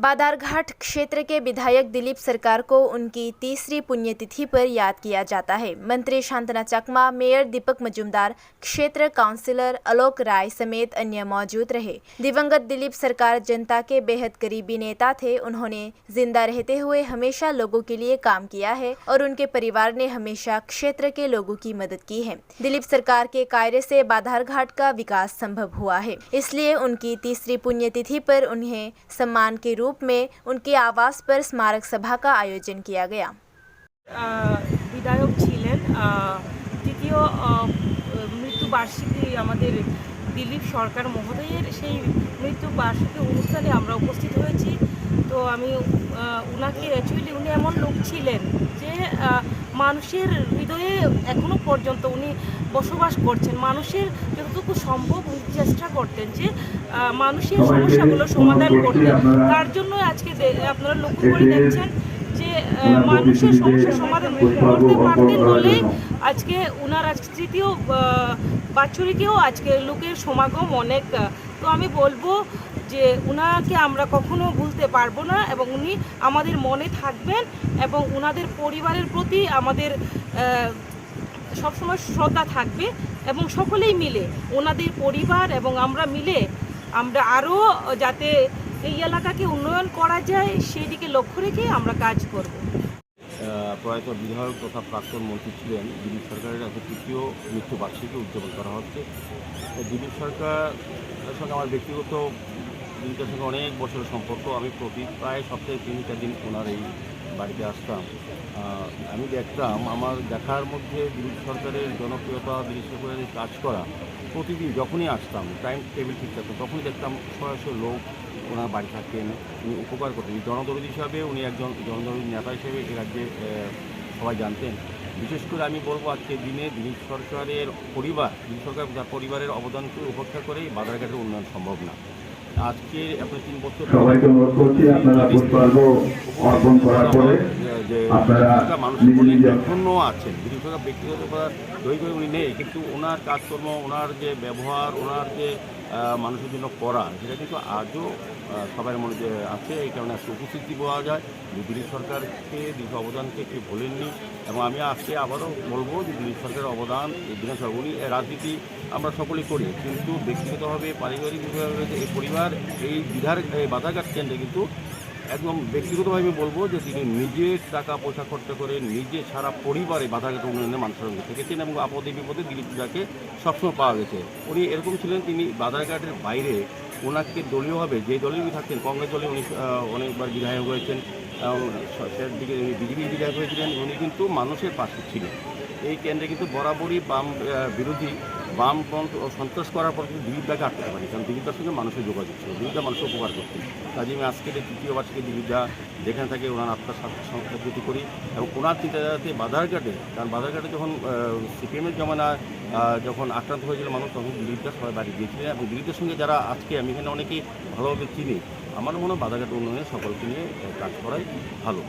बाधारघाट क्षेत्र के विधायक दिलीप सरकार को उनकी तीसरी पुण्यतिथि पर याद किया जाता है। मंत्री शांतना चकमा, मेयर दीपक मजूमदार, क्षेत्र काउंसिलर आलोक राय समेत अन्य मौजूद रहे। दिवंगत दिलीप सरकार जनता के बेहद करीबी नेता थे। उन्होंने जिंदा रहते हुए हमेशा लोगों के लिए काम किया है और उनके परिवार ने हमेशा क्षेत्र के लोगों की मदद की है। दिलीप सरकार के कार्य से बाधारघाट का विकास संभव हुआ है, इसलिए उनकी तीसरी पुण्यतिथि पर उन्हें सम्मान के रूप में उनके आवास पर स्मारक सभा का आयोजन किया गया। विधायक छिलेन तृतीय मृत्यु बार्षिकी आमादेर दिलीप सरकार महोदयेर सेई मृत्यु बार्षिकी अनुष्ठाने आमरा उपस्थित हয়েছি। तो आमी उनाके एक्चुअली उनी एमन लोक छिलेन जे মানুষের হৃদয়ে এখনো পর্যন্ত উনি বসবাস করছেন। মানুষের যতটুকু সম্ভব উনি চেষ্টা করতেন যে মানুষের সমস্যাগুলো সমাধান করতে। তার জন্য আজকে আপনারা লক্ষ্য করে দেখছেন যে মানুষের সমস্যা সমাধান করতে পারতেন বলে আজকে উনার আজকে তৃতীয় বাৎসরিকেও আজকে লোকের সমাগম অনেক। তো আমি বলবো যে উনাকে আমরা কখনো ভুলতে পারবো না এবং উনি আমাদের মনে থাকবেন এবং উনাদের পরিবারের প্রতি আমাদের সবসময় শ্রদ্ধা থাকবে এবং সকলেই মিলে ওনাদের পরিবার এবং আমরা মিলে আমরা আরও যাতে এই এলাকাকে উন্নয়ন করা যায় সেই দিকে লক্ষ্য রেখে আমরা কাজ করব। প্রয়াত বিধায়ক তথা প্রাক্তন মন্ত্রী ছিলেন দিলীপ সরকারের আজকে তৃতীয় মৃত্যুবার্ষিকী উদযাপন করা হচ্ছে। দিলীপ সরকারের সঙ্গে আমার ব্যক্তিগত দিলীপের সঙ্গে অনেক বছরের সম্পর্ক। আমি প্রায় সপ্তাহে 3-4 দিন ওনার এই বাড়িতে আসতাম। আমি দেখতাম, আমার দেখার মধ্যে দিলীপ সরকারের জনপ্রিয়তা, দিলীপ সরকারের কাজ করা, প্রতিদিন যখনই আসতাম টাইম টেবিল ঠিক থাকতো তখনই দেখতাম সরাসরি লোক ওনার বাড়ি থাকতেন, উনি উপকার করতেন। জনদরদি হিসাবে উনি একজন জনদরদি নেতা হিসেবে এ রাজ্যে সবাই জানতেন। বিশেষ করে আমি বলবো আজকের দিনে দিলীপ সরকারের পরিবার, দিলীপ সরকার তার পরিবারের অবদানকে উপেক্ষা করে বাধারঘাটের উন্নয়ন সম্ভব না। আজকে আপনার 3 বছর সবাইকে অনুরোধ করছি আপনারা পুষ্পার্ঘ অর্পণ করার পরে আপনারা ধন্য আছেন। দিলীপ সরকার ব্যক্তিগত দৈহিক উনি নেই, কিন্তু ওনার কাজকর্ম, ওনার যে ব্যবহার, ওনার যে মানুষের জন্য করা, সেটা কিন্তু আজও সবার মনে যে আছে। এই কারণে আজকে উপস্থিতি পাওয়া যায়। দিলীপ সরকারকে, দিলীপ অবদানকে কেউ ভোলেননি এবং আমি আজকে আবারও বলবো যে দিলীপ সরকারের অবদান এই দিনে উনি রাজনীতি আমরা সকলেই করি, কিন্তু ব্যক্তিগতভাবে পারিবারিকভাবে এই পরিবার এই বাধারঘাট কেন্দ্রে কিন্তু একদম ব্যক্তিগতভাবে আমি বলবো যে তিনি নিজের টাকা পয়সা খরচ করে নিজে সারা পরিবারে বাধারঘাট উন্নয়নে মানুষের সঙ্গে থেকেছেন এবং আপদে বিপদে দিলীপ পূজাকে সবসময় পাওয়া গেছে। উনি এরকম ছিলেন, তিনি বাধারঘাটের বাইরে ওনাকে দলীয়ভাবে যে দলে উনি থাকতেন, কংগ্রেস দলে উনি অনেকবার বিধায়ক হয়েছেন, শেষ দিকে উনি বিজেপির বিধায়ক হয়েছিলেন। উনি কিন্তু মানুষের পাশে ছিলেন। এই কেন্দ্রে কিন্তু বরাবরই বাম বিরোধী বামপন্থ ও সন্ত্রাস করার পর কিন্তু দিলীপদাকে আটকাতে পারি, কারণ দিলীপদার সঙ্গে মানুষের যোগাযোগ ছিল, দিলীপদা মানুষের উপকার করতেন। কাজে আমি আজকের এই তৃতীয় বার্ষিকী দিলীপদা যেখানে থাকে ওনার আত্মার সংস্কৃতি করি এবং ওনার চিন্তাধারাতে বাধারঘাটে, কারণ বাধারঘাটে যখন সিপিএমের জমানায় যখন আক্রান্ত হয়েছিল মানুষ, তখন দিলীপদা সবাই বাড়ি গিয়েছিলেন এবং দিলীপদের সঙ্গে যারা আজকে আমি এখানে অনেকেই ভালোভাবে চিনি, আমার মনে হয় বাধারঘাট উন্নয়নে সকলকে নিয়ে কাজ করাই ভালো।